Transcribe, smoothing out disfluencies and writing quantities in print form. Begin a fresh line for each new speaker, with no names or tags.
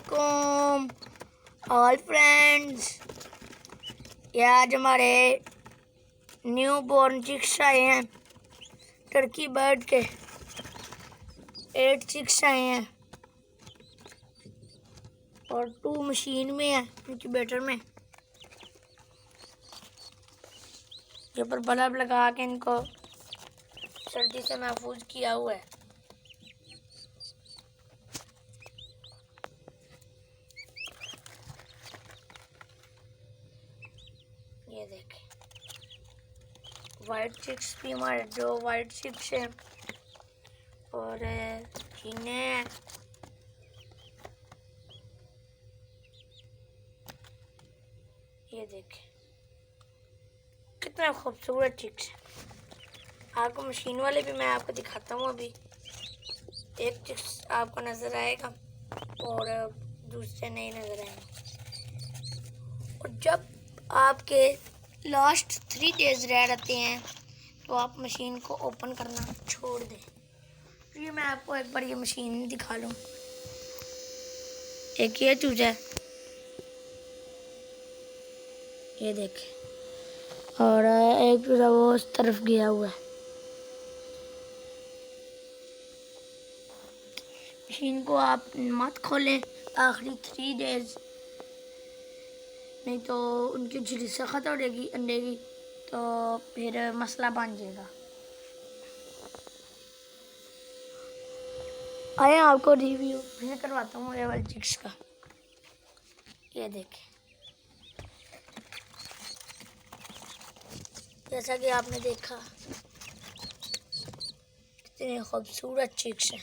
वालेकुम all friends. ये आज हमारे न्यू बॉर्न चिक्स आए हैं, टर्की बर्ड के 8 चिक्स आए हैं और 2 मशीन में है, इंक्यूबेटर में। ये पर बल्ब लगा के इनको सर्दी से महफूज किया हुआ है। ये देखें, वाइट चिक्स भी हमारे जो वाइट चिक्स हैं और चीने हैं। ये देखें कितना खूबसूरत चिक्स है। आपको मशीन वाले भी मैं आपको दिखाता हूँ। अभी एक चिक्स आपको नज़र आएगा और दूसरे नहीं नज़र आएंगे। और जब आपके लास्ट 3 डेज रह जाते हैं तो आप मशीन को ओपन करना छोड़ दें। फिर मैं आपको एक बार ये मशीन दिखा लूँ। एक ये चूजा है, ये देखें, और एक चूजा वो उस तरफ गया हुआ है। मशीन को आप मत खोलें आखिरी 3 डेज, नहीं तो उनकी झिल्ली सख्त हो जाएगी अंडे की, तो फिर मसला बन जाएगा। आए आपको रिव्यू फिर करवाता हूँ ये वाले चिक्स का। ये देखें, जैसा कि आपने देखा कितने खूबसूरत चिक्स हैं।